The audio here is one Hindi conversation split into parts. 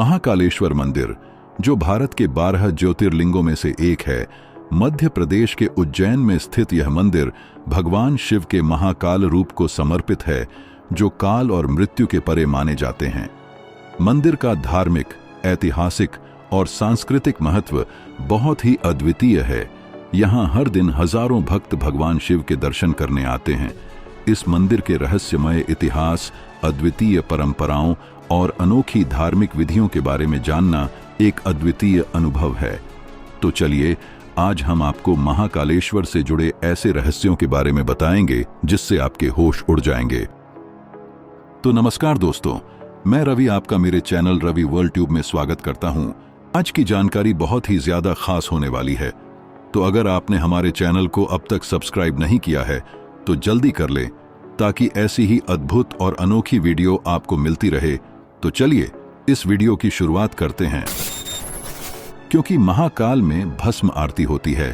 महाकालेश्वर मंदिर, जो भारत के 12 ज्योतिर्लिंगों में से एक है, मध्य प्रदेश के उज्जैन में स्थित यह मंदिर भगवान शिव के महाकाल रूप को समर्पित है, जो काल और मृत्यु के परे माने जाते हैं। मंदिर का धार्मिक, ऐतिहासिक और सांस्कृतिक महत्व बहुत ही अद्वितीय है। यहाँ हर दिन हजारों भक्त भगवान शिव के दर्शन करने आते हैं। इस मंदिर के रहस्यमय इतिहास, अद्वितीय परंपराओं और अनोखी धार्मिक विधियों के बारे में जानना एक अद्वितीय अनुभव है। तो चलिए, आज हम आपको महाकालेश्वर से जुड़े ऐसे रहस्यों के बारे में बताएंगे जिससे आपके होश उड़ जाएंगे। तो नमस्कार दोस्तों, मैं रवि आपका मेरे चैनल रवि वर्ल्ड ट्यूब में स्वागत करता हूं। आज की जानकारी बहुत ही ज्यादा खास होने वाली है, तो अगर आपने हमारे चैनल को अब तक सब्सक्राइब नहीं किया है तो जल्दी कर लें, ताकि ऐसी ही अद्भुत और अनोखी वीडियो आपको मिलती रहे। तो चलिए इस वीडियो की शुरुआत करते हैं। क्योंकि महाकाल में भस्म आरती होती है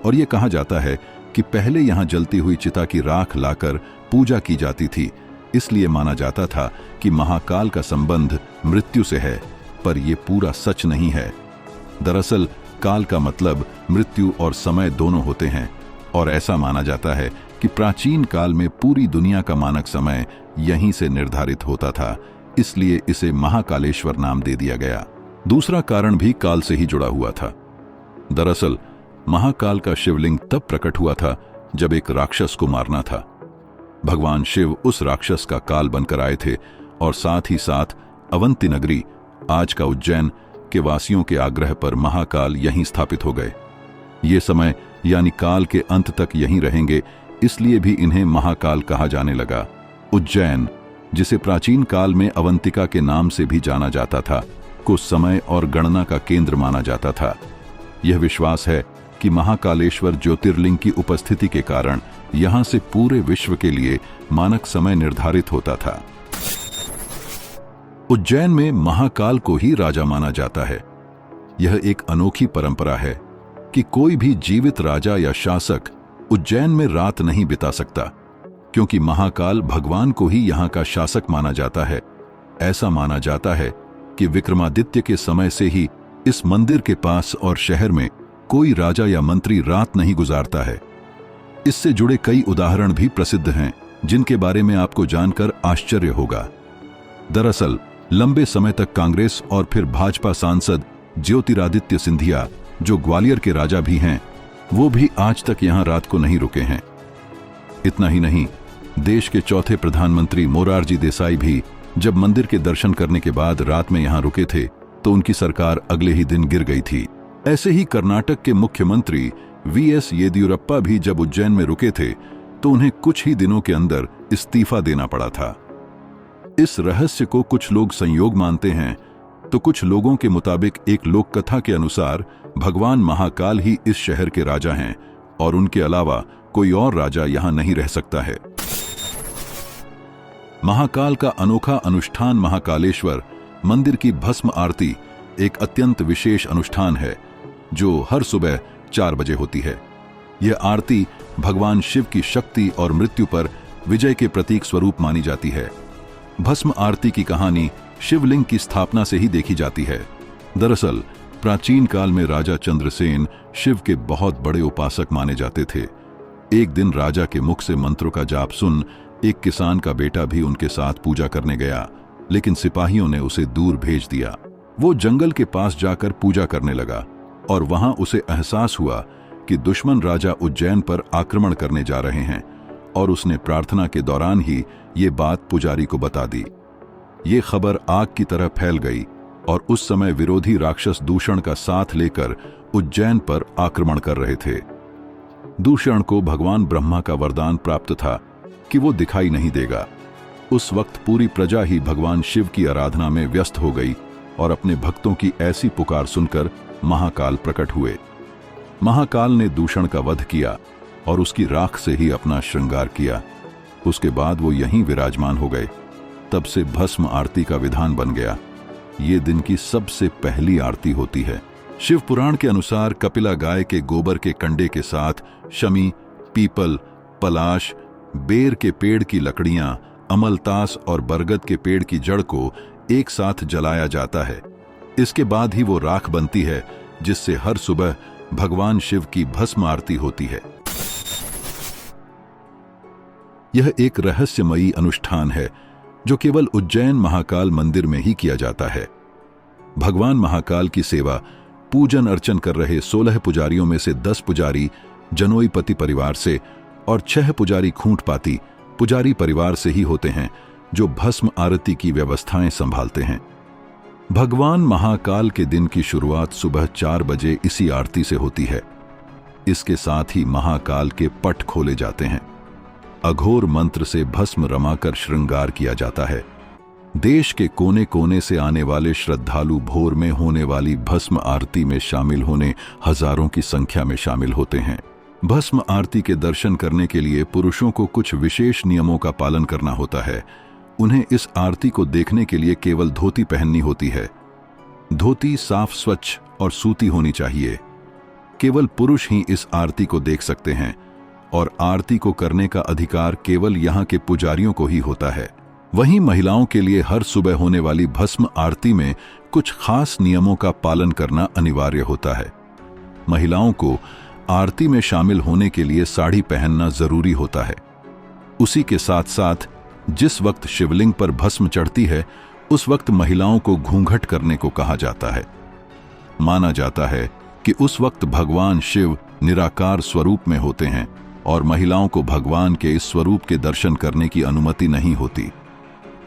और ये कहा जाता है कि पहले यहाँ जलती हुई चिता की राख लाकर पूजा की जाती थी, इसलिए माना जाता था कि महाकाल का संबंध मृत्यु से है, पर यह पूरा सच नहीं है। दरअसल काल का मतलब मृत्यु और समय दोनों होते हैं, और ऐसा माना जाता है कि प्राचीन काल में पूरी दुनिया का मानक समय यहीं से निर्धारित होता था, इसलिए इसे महाकालेश्वर नाम दे दिया गया। दूसरा कारण भी काल से ही जुड़ा हुआ था। दरअसल महाकाल का शिवलिंग तब प्रकट हुआ था जब एक राक्षस को मारना था। भगवान शिव उस राक्षस का काल बनकर आए थे और साथ ही साथ अवंती नगरी, आज का उज्जैन, के वासियों के आग्रह पर महाकाल यहीं स्थापित हो गए। ये समय यानी काल के अंत तक यहीं रहेंगे, इसलिए भी इन्हें महाकाल कहा जाने लगा। उज्जैन, जिसे प्राचीन काल में अवंतिका के नाम से भी जाना जाता था, को समय और गणना का केंद्र माना जाता था। यह विश्वास है कि महाकालेश्वर ज्योतिर्लिंग की उपस्थिति के कारण यहां से पूरे विश्व के लिए मानक समय निर्धारित होता था। उज्जैन में महाकाल को ही राजा माना जाता है। यह एक अनोखी परंपरा है कि कोई भी जीवित राजा या शासक उज्जैन में रात नहीं बिता सकता, क्योंकि महाकाल भगवान को ही यहां का शासक माना जाता है। ऐसा माना जाता है कि विक्रमादित्य के समय से ही इस मंदिर के पास और शहर में कोई राजा या मंत्री रात नहीं गुजारता है। इससे जुड़े कई उदाहरण भी प्रसिद्ध हैं, जिनके बारे में आपको जानकर आश्चर्य होगा। दरअसल लंबे समय तक कांग्रेस और फिर भाजपा सांसद ज्योतिरादित्य सिंधिया, जो ग्वालियर के राजा भी हैं, वो भी आज तक यहां रात को नहीं रुके हैं। इतना ही नहीं, देश के चौथे प्रधानमंत्री मोरारजी देसाई भी जब मंदिर के दर्शन करने के बाद रात में यहां रुके थे तो उनकी सरकार अगले ही दिन गिर गई थी। ऐसे ही कर्नाटक के मुख्यमंत्री वीएस येदियुरप्पा भी जब उज्जैन में रुके थे तो उन्हें कुछ ही दिनों के अंदर इस्तीफा देना पड़ा था। इस रहस्य को कुछ लोग संयोग मानते हैं, तो कुछ लोगों के मुताबिक एक लोक कथा के अनुसार भगवान महाकाल ही इस शहर के राजा हैं और उनके अलावा कोई और राजा यहां नहीं रह सकता है। महाकाल का अनोखा अनुष्ठान महाकालेश्वर मंदिर की भस्म आरती एक अत्यंत विशेष अनुष्ठान है, जो हर सुबह 4 बजे होती है। यह आरती भगवान शिव की शक्ति और मृत्यु पर विजय के प्रतीक स्वरूप मानी जाती है। भस्म आरती की कहानी शिवलिंग की स्थापना से ही देखी जाती है। दरअसल प्राचीन काल में राजा चंद्रसेन शिव के बहुत बड़े उपासक माने जाते थे। एक दिन राजा के मुख से मंत्रों का जाप सुन एक किसान का बेटा भी उनके साथ पूजा करने गया, लेकिन सिपाहियों ने उसे दूर भेज दिया। वो जंगल के पास जाकर पूजा करने लगा और वहां उसे एहसास हुआ कि दुश्मन राजा उज्जैन पर आक्रमण करने जा रहे हैं, और उसने प्रार्थना के दौरान ही ये बात पुजारी को बता दी। ये खबर आग की तरह फैल गई और उस समय विरोधी राक्षस दूषण का साथ लेकर उज्जैन पर आक्रमण कर रहे थे। दूषण को भगवान ब्रह्मा का वरदान प्राप्त था कि वो दिखाई नहीं देगा। उस वक्त पूरी प्रजा ही भगवान शिव की आराधना में व्यस्त हो गई और अपने भक्तों की ऐसी पुकार सुनकर महाकाल प्रकट हुए। महाकाल ने दूषण का वध किया और उसकी राख से ही अपना श्रृंगार किया। उसके बाद वो यहीं विराजमान हो गए। तब से भस्म आरती का विधान बन गया। ये दिन की सबसे पहली आरती होती है। शिव पुराण के अनुसार कपिला गाय के गोबर के कंडे के साथ शमी, पीपल, पलाश, बेर के पेड़ की लकड़ियां, अमलतास और बरगद के पेड़ की जड़ को एक साथ जलाया जाता है। इसके बाद ही वो राख बनती है जिससे हर सुबह भगवान शिव की भस्म आरती होती है। यह एक रहस्यमयी अनुष्ठान है जो केवल उज्जैन महाकाल मंदिर में ही किया जाता है। भगवान महाकाल की सेवा पूजन अर्चन कर रहे 16 पुजारियों में से 10 पुजारी जनोईपति परिवार से और 6 पुजारी खूंटपाती पुजारी परिवार से ही होते हैं, जो भस्म आरती की व्यवस्थाएं संभालते हैं। भगवान महाकाल के दिन की शुरुआत सुबह 4 बजे इसी आरती से होती है। इसके साथ ही महाकाल के पट खोले जाते हैं। अघोर मंत्र से भस्म रमाकर श्रृंगार किया जाता है। देश के कोने कोने से आने वाले श्रद्धालु भोर में होने वाली भस्म आरती में शामिल होने हजारों की संख्या में शामिल होते हैं। भस्म आरती के दर्शन करने के लिए पुरुषों को कुछ विशेष नियमों का पालन करना होता है। उन्हें इस आरती को देखने के लिए केवल धोती पहननी होती है। धोती साफ स्वच्छ और सूती होनी चाहिए। केवल पुरुष ही इस आरती को देख सकते हैं और आरती को करने का अधिकार केवल यहाँ के पुजारियों को ही होता है। वहीं महिलाओं के लिए हर सुबह होने वाली भस्म आरती में कुछ खास नियमों का पालन करना अनिवार्य होता है। महिलाओं को आरती में शामिल होने के लिए साड़ी पहनना जरूरी होता है। उसी के साथ साथ जिस वक्त शिवलिंग पर भस्म चढ़ती है उस वक्त महिलाओं को घूंघट करने को कहा जाता है। माना जाता है कि उस वक्त भगवान शिव निराकार स्वरूप में होते हैं और महिलाओं को भगवान के इस स्वरूप के दर्शन करने की अनुमति नहीं होती।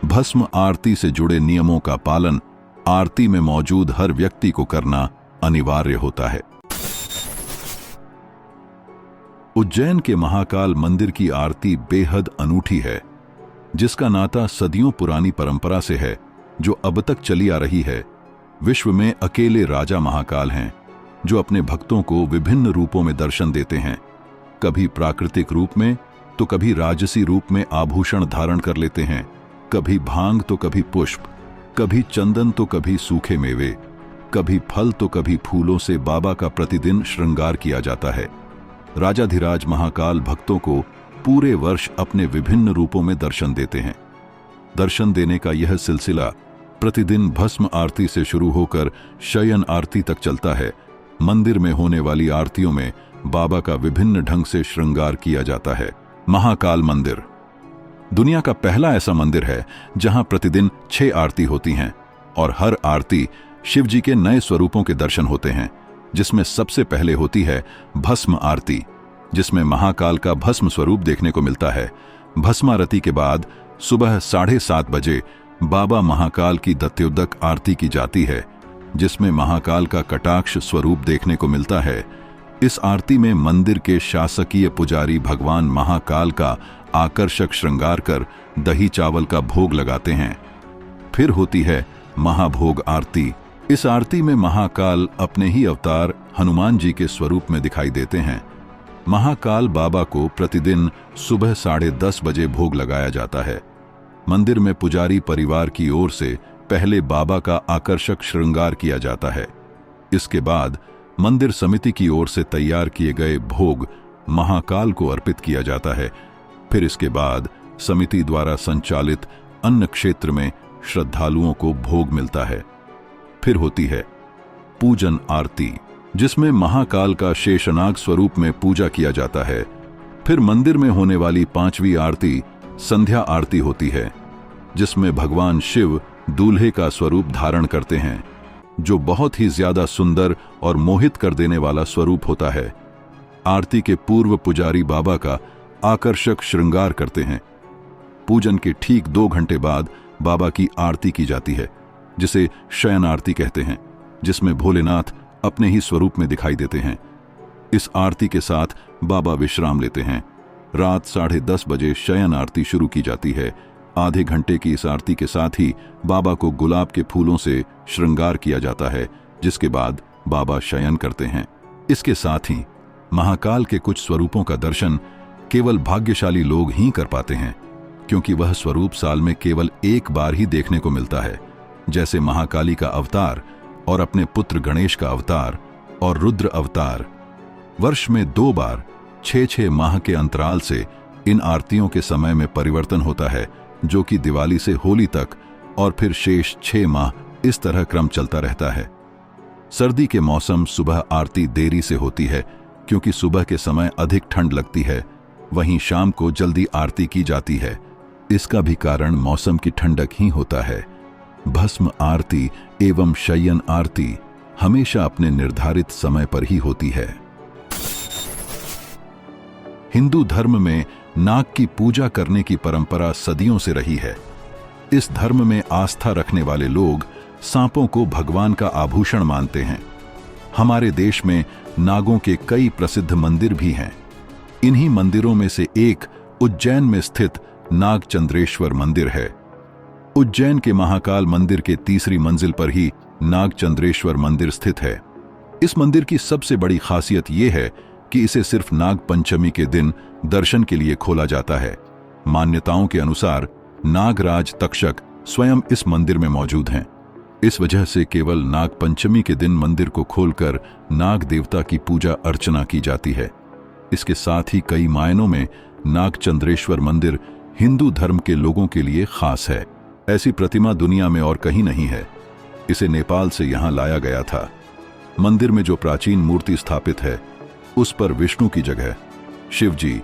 भस्म आरती से जुड़े नियमों का पालन आरती में मौजूद हर व्यक्ति को करना अनिवार्य होता है। उज्जैन के महाकाल मंदिर की आरती बेहद अनूठी है, जिसका नाता सदियों पुरानी परंपरा से है जो अब तक चली आ रही है। विश्व में अकेले राजा महाकाल हैं जो अपने भक्तों को विभिन्न रूपों में दर्शन देते हैं। कभी प्राकृतिक रूप में तो कभी राजसी रूप में आभूषण धारण कर लेते हैं। कभी भांग तो कभी पुष्प, कभी चंदन तो कभी सूखे मेवे, कभी फल तो कभी फूलों से बाबा का प्रतिदिन श्रृंगार किया जाता है। राजाधिराज महाकाल भक्तों को पूरे वर्ष अपने विभिन्न रूपों में दर्शन देते हैं। दर्शन देने का यह सिलसिला प्रतिदिन भस्म आरती से शुरू होकर शयन आरती तक चलता है। मंदिर में होने वाली आरतियों में बाबा का विभिन्न ढंग से श्रृंगार किया जाता है। महाकाल मंदिर दुनिया का पहला ऐसा मंदिर है जहां प्रतिदिन 6 आरती होती हैं और हर आरती शिव जी के नए स्वरूपों के दर्शन होते हैं, जिसमें सबसे पहले होती है भस्म आरती, जिसमें महाकाल का भस्म स्वरूप देखने को मिलता है। भस्मारती के बाद सुबह 7:30 बजे बाबा महाकाल की दत्योदक आरती की जाती है, जिसमें महाकाल का कटाक्ष स्वरूप देखने को मिलता है। इस आरती में मंदिर के शासकीय पुजारी भगवान महाकाल का आकर्षक श्रृंगार कर दही चावल का भोग लगाते हैं। फिर होती है महाभोग आरती। इस आरती में महाकाल अपने ही अवतार हनुमान जी के स्वरूप में दिखाई देते हैं। महाकाल बाबा को प्रतिदिन सुबह 10:30 बजे भोग लगाया जाता है। मंदिर में पुजारी परिवार की ओर से पहले बाबा का आकर्षक श्रृंगार किया जाता है। इसके बाद मंदिर समिति की ओर से तैयार किए गए भोग महाकाल को अर्पित किया जाता है। फिर इसके बाद समिति द्वारा संचालित अन्न क्षेत्र में श्रद्धालुओं को भोग मिलता है। फिर होती है पूजन आरती, जिसमें महाकाल का शेषनाग स्वरूप में पूजा किया जाता है। फिर मंदिर में होने वाली 5वीं आरती संध्या आरती होती है, जिसमें भगवान शिव दूल्हे का स्वरूप धारण करते हैं, जो बहुत ही ज्यादा सुंदर और मोहित कर देने वाला स्वरूप होता है। आरती के पूर्व पुजारी बाबा का आकर्षक श्रृंगार करते हैं। पूजन के ठीक 2 घंटे बाद बाबा की आरती की जाती है, जिसे शयन आरती कहते हैं, जिसमें भोलेनाथ अपने ही स्वरूप में दिखाई देते हैं। इस आरती के साथ बाबा विश्राम लेते हैं। रात 10:30 बजे शयन आरती शुरू की जाती है। आधे घंटे की इस आरती के साथ ही बाबा को गुलाब के फूलों से श्रृंगार किया जाता है, जिसके बाद बाबा शयन करते हैं। इसके साथ ही महाकाल के कुछ स्वरूपों का दर्शन केवल भाग्यशाली लोग ही कर पाते हैं, क्योंकि वह स्वरूप साल में केवल एक बार ही देखने को मिलता है, जैसे महाकाली का अवतार और अपने पुत्र गणेश का अवतार और रुद्र अवतार। वर्ष में 2 बार 6-6 माह के अंतराल से इन आरतियों के समय में परिवर्तन होता है, जो कि दिवाली से होली तक, और फिर शेष 6 माह इस तरह क्रम चलता रहता है। सर्दी के मौसम सुबह आरती देरी से होती है क्योंकि सुबह के समय अधिक ठंड लगती है, वहीं शाम को जल्दी आरती की जाती है। इसका भी कारण मौसम की ठंडक ही होता है। भस्म आरती एवं शयन आरती हमेशा अपने निर्धारित समय पर ही होती है। हिंदू धर्म में नाग की पूजा करने की परंपरा सदियों से रही है। इस धर्म में आस्था रखने वाले लोग सांपों को भगवान का आभूषण मानते हैं। हमारे देश में नागों के कई प्रसिद्ध मंदिर भी हैं। इन्हीं मंदिरों में से एक उज्जैन में स्थित नागचंद्रेश्वर मंदिर है। उज्जैन के महाकाल मंदिर के तीसरी मंजिल पर ही नागचंद्रेश्वर मंदिर स्थित है। इस मंदिर की सबसे बड़ी खासियत यह है कि इसे सिर्फ नाग पंचमी के दिन दर्शन के लिए खोला जाता है। मान्यताओं के अनुसार नागराज तक्षक स्वयं इस मंदिर में मौजूद हैं। इस वजह से केवल नाग पंचमी के दिन मंदिर को खोलकर नाग देवता की पूजा अर्चना की जाती है। इसके साथ ही कई मायनों में नागचंद्रेश्वर मंदिर हिंदू धर्म के लोगों के लिए खास है। ऐसी प्रतिमा दुनिया में और कहीं नहीं है। इसे नेपाल से यहां लाया गया था। मंदिर में जो प्राचीन मूर्ति स्थापित है उस पर विष्णु की जगह शिव जी,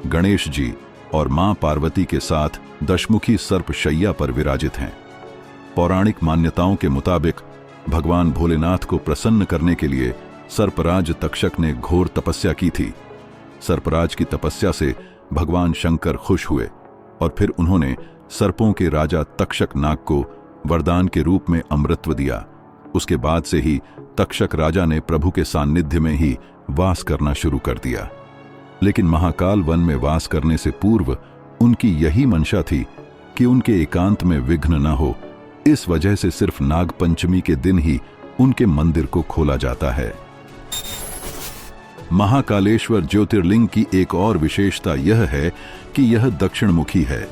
गणेश जी और मां पार्वती के साथ दशमुखी सर्प शैया पर विराजित हैं। पौराणिक मान्यताओं के मुताबिक भगवान भोलेनाथ को प्रसन्न करने के लिए सर्पराज तक्षक ने घोर तपस्या की थी। सर्पराज की तपस्या से भगवान शंकर खुश हुए और फिर उन्होंने सर्पों के राजा तक्षक नाग को वरदान के रूप में अमृतत्व दिया। उसके बाद से ही तक्षक राजा ने प्रभु के सान्निध्य में ही वास करना शुरू कर दिया। लेकिन महाकाल वन में वास करने से पूर्व उनकी यही मंशा थी कि उनके एकांत में विघ्न न हो। इस वजह से सिर्फ नाग पंचमी के दिन ही उनके मंदिर को खोला जाता है। महाकालेश्वर ज्योतिर्लिंग की एक और विशेषता यह है कि यह दक्षिणमुखी है।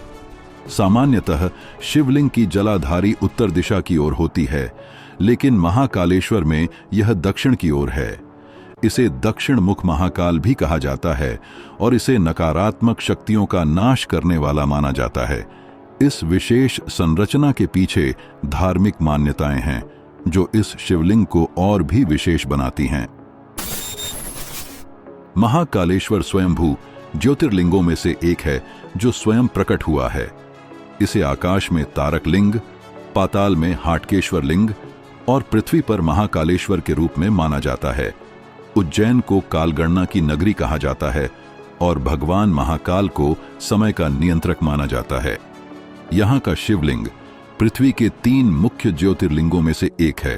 सामान्यतः शिवलिंग की जलाधारी उत्तर दिशा की ओर होती है, लेकिन महाकालेश्वर में यह दक्षिण की ओर है। इसे दक्षिण मुख महाकाल भी कहा जाता है और इसे नकारात्मक शक्तियों का नाश करने वाला माना जाता है। इस विशेष संरचना के पीछे धार्मिक मान्यताएं हैं जो इस शिवलिंग को और भी विशेष बनाती हैं। महाकालेश्वर स्वयंभू ज्योतिर्लिंगों में से एक है जो स्वयं प्रकट हुआ है। इसे आकाश में तारक लिंग, पाताल में हाटकेश्वर लिंग और पृथ्वी पर महाकालेश्वर के रूप में माना जाता है। उज्जैन को कालगणना की नगरी कहा जाता है और भगवान महाकाल को समय का नियंत्रक माना जाता है। यहाँ का शिवलिंग पृथ्वी के 3 मुख्य ज्योतिर्लिंगों में से एक है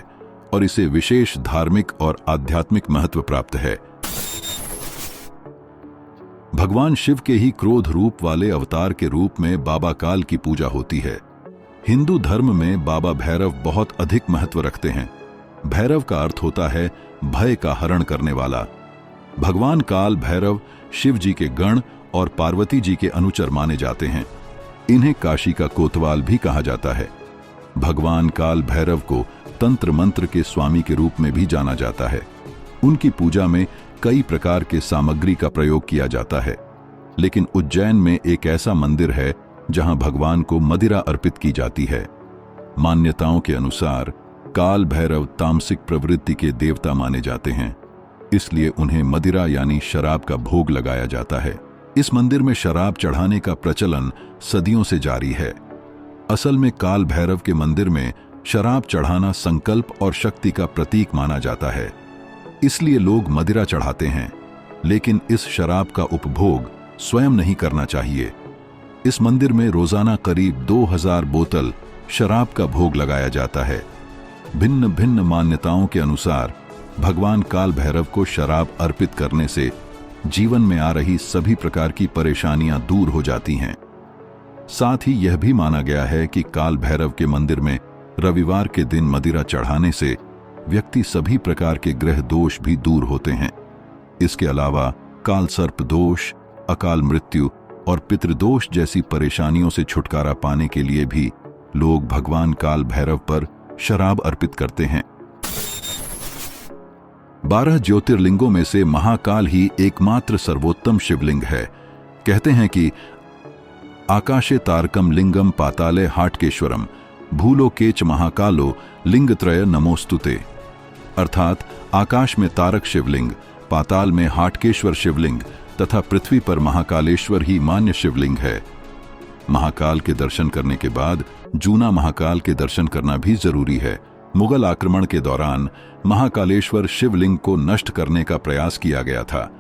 और इसे विशेष धार्मिक और आध्यात्मिक महत्व प्राप्त है। भगवान शिव के ही क्रोध रूप वाले अवतार के रूप में बाबा काल की पूजा होती है। हिंदू धर्म में बाबा भैरव बहुत अधिक महत्व रखते हैं। भैरव का अर्थ होता है भय का हरण करने वाला। भगवान काल भैरव शिव जी के गण और पार्वती जी के अनुचर माने जाते हैं। इन्हें काशी का कोतवाल भी कहा जाता है। भगवान काल भैरव को तंत्र मंत्र के स्वामी के रूप में भी जाना जाता है। उनकी पूजा में कई प्रकार के सामग्री का प्रयोग किया जाता है, लेकिन उज्जैन में एक ऐसा मंदिर है जहां भगवान को मदिरा अर्पित की जाती है। मान्यताओं के अनुसार काल भैरव तामसिक प्रवृत्ति के देवता माने जाते हैं, इसलिए उन्हें मदिरा यानी शराब का भोग लगाया जाता है। इस मंदिर में शराब चढ़ाने का प्रचलन सदियों से जारी है। असल में काल भैरव के मंदिर में शराब चढ़ाना संकल्प और शक्ति का प्रतीक माना जाता है, इसलिए लोग मदिरा चढ़ाते हैं, लेकिन इस शराब का उपभोग स्वयं नहीं करना चाहिए। इस मंदिर में रोजाना करीब 2000 बोतल शराब का भोग लगाया जाता है। भिन्न भिन्न मान्यताओं के अनुसार भगवान काल भैरव को शराब अर्पित करने से जीवन में आ रही सभी प्रकार की परेशानियां दूर हो जाती हैं। साथ ही यह भी माना गया है कि काल भैरव के मंदिर में रविवार के दिन मदिरा चढ़ाने से व्यक्ति सभी प्रकार के ग्रह दोष भी दूर होते हैं। इसके अलावा काल सर्प दोष, अकाल मृत्यु और पितृदोष जैसी परेशानियों से छुटकारा पाने के लिए भी लोग भगवान काल भैरव पर शराब अर्पित करते हैं। 12 ज्योतिर्लिंगों में से महाकाल ही एकमात्र सर्वोत्तम शिवलिंग है। कहते हैं कि आकाशे तारकम लिंगम पाताले हाटकेश्वरम, भूलोकेच महाकालो लिंगत्रय नमोस्तुते, अर्थात आकाश में तारक शिवलिंग, पाताल में हाटकेश्वर शिवलिंग तथा पृथ्वी पर महाकालेश्वर ही मान्य शिवलिंग है। महाकाल के दर्शन करने के बाद जूना महाकाल के दर्शन करना भी जरूरी है। मुगल आक्रमण के दौरान महाकालेश्वर शिवलिंग को नष्ट करने का प्रयास किया गया था।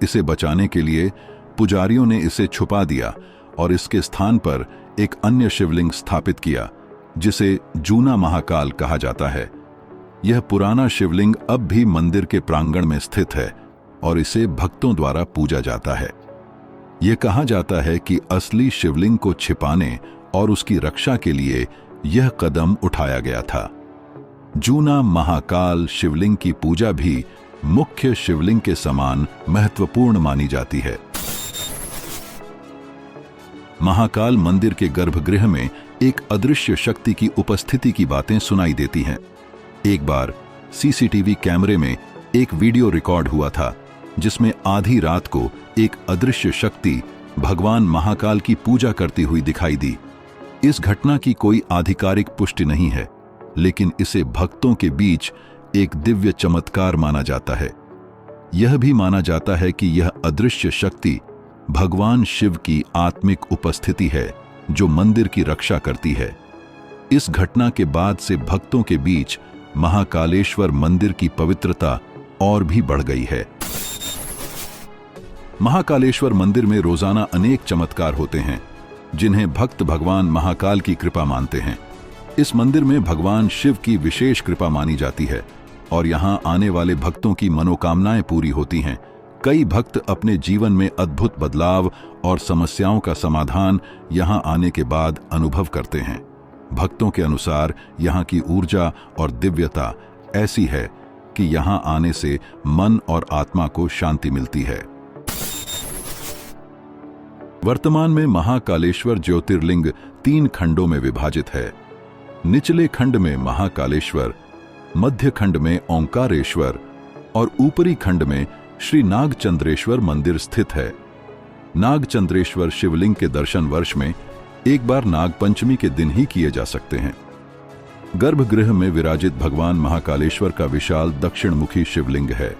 इसे बचाने के लिए पुजारियों ने इसे छुपा दिया और इसके स्थान पर एक अन्य शिवलिंग स्थापित किया, जिसे जूना महाकाल कहा जाता है। यह पुराना शिवलिंग अब भी मंदिर के प्रांगण में स्थित है और इसे भक्तों द्वारा पूजा जाता है। यह कहा जाता है कि असली शिवलिंग को छिपाने और उसकी रक्षा के लिए यह कदम उठाया गया था। जूना महाकाल शिवलिंग की पूजा भी मुख्य शिवलिंग के समान महत्वपूर्ण मानी जाती है। महाकाल मंदिर के गर्भगृह में एक अदृश्य शक्ति की उपस्थिति की बातें सुनाई देती हैं। एक बार सीसीटीवी कैमरे में एक वीडियो रिकॉर्ड हुआ था, जिसमें आधी रात को एक अदृश्य शक्ति भगवान महाकाल की पूजा करती हुई दिखाई दी। इस घटना की कोई आधिकारिक पुष्टि नहीं है, लेकिन इसे भक्तों के बीच एक दिव्य चमत्कार माना जाता है। यह भी माना जाता है कि यह अदृश्य शक्ति भगवान शिव की आत्मिक उपस्थिति है, जो मंदिर की रक्षा करती है। इस घटना के बाद से भक्तों के बीच महाकालेश्वर मंदिर की पवित्रता और भी बढ़ गई है। महाकालेश्वर मंदिर में रोजाना अनेक चमत्कार होते हैं, जिन्हें भक्त भगवान महाकाल की कृपा मानते हैं। इस मंदिर में भगवान शिव की विशेष कृपा मानी जाती है और यहाँ आने वाले भक्तों की मनोकामनाएं पूरी होती हैं। कई भक्त अपने जीवन में अद्भुत बदलाव और समस्याओं का समाधान यहाँ आने के बाद अनुभव करते हैं। भक्तों के अनुसार यहाँ की ऊर्जा और दिव्यता ऐसी है कि यहाँ आने से मन और आत्मा को शांति मिलती है। वर्तमान में महाकालेश्वर ज्योतिर्लिंग 3 खंडों में विभाजित है। निचले खंड में महाकालेश्वर, मध्य खंड में ओंकारेश्वर और ऊपरी खंड में श्री नागचंद्रेश्वर मंदिर स्थित है। नागचंद्रेश्वर शिवलिंग के दर्शन वर्ष में एक बार नागपंचमी के दिन ही किए जा सकते हैं। गर्भगृह में विराजित भगवान महाकालेश्वर का विशाल दक्षिणमुखी शिवलिंग है।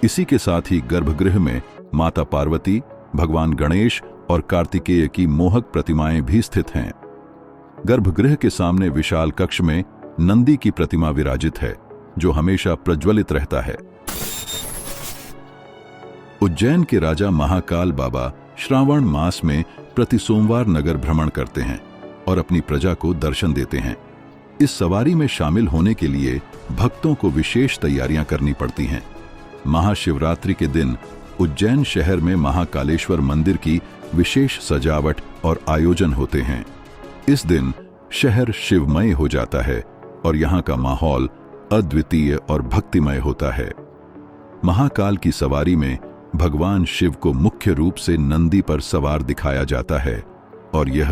इसी के साथ ही गर्भगृह में माता पार्वती, भगवान गणेश और कार्तिकेय की मोहक प्रतिमाएं भी स्थित हैं। गर्भगृह के सामने विशाल कक्ष में नंदी की प्रतिमा विराजित है, जो हमेशा प्रज्वलित रहता है। उज्जैन के राजा महाकाल बाबा श्रावण मास में प्रति सोमवार नगर भ्रमण करते हैं और अपनी प्रजा को दर्शन देते हैं। इस सवारी में शामिल होने के लिए भक्तों को विशेष तैयारियां करनी पड़ती हैं। महाशिवरात्रि के दिन उज्जैन शहर में महाकालेश्वर मंदिर की विशेष सजावट और आयोजन होते हैं। इस दिन शहर शिवमय हो जाता है और यहाँ का माहौल अद्वितीय और भक्तिमय होता है। महाकाल की सवारी में भगवान शिव को मुख्य रूप से नंदी पर सवार दिखाया जाता है और यह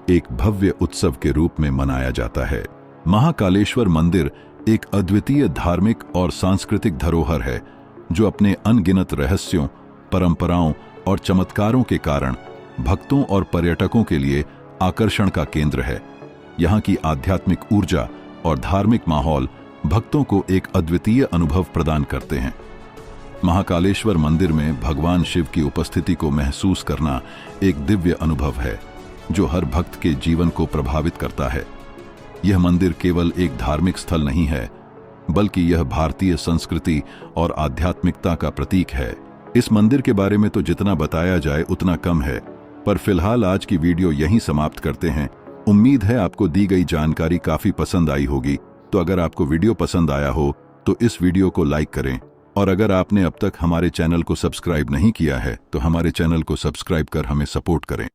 एक भव्य उत्सव के रूप में मनाया जाता है। महाकालेश्वर मंदिर एक अद्वितीय धार्मिक और सांस्कृतिक धरोहर है, जो अपने अनगिनत रहस्यों, परंपराओं और चमत्कारों के कारण भक्तों और पर्यटकों के लिए आकर्षण का केंद्र है। यहाँ की आध्यात्मिक ऊर्जा और धार्मिक माहौल भक्तों को एक अद्वितीय अनुभव प्रदान करते हैं। महाकालेश्वर मंदिर में भगवान शिव की उपस्थिति को महसूस करना एक दिव्य अनुभव है, जो हर भक्त के जीवन को प्रभावित करता है। यह मंदिर केवल एक धार्मिक स्थल नहीं है, बल्कि यह भारतीय संस्कृति और आध्यात्मिकता का प्रतीक है। इस मंदिर के बारे में तो जितना बताया जाए उतना कम है, पर फिलहाल आज की वीडियो यहीं समाप्त करते हैं। उम्मीद है आपको दी गई जानकारी काफी पसंद आई होगी। तो अगर आपको वीडियो पसंद आया हो तो इस वीडियो को लाइक करें, और अगर आपने अब तक हमारे चैनल को सब्सक्राइब नहीं किया है तो हमारे चैनल को सब्सक्राइब कर हमें सपोर्ट करें।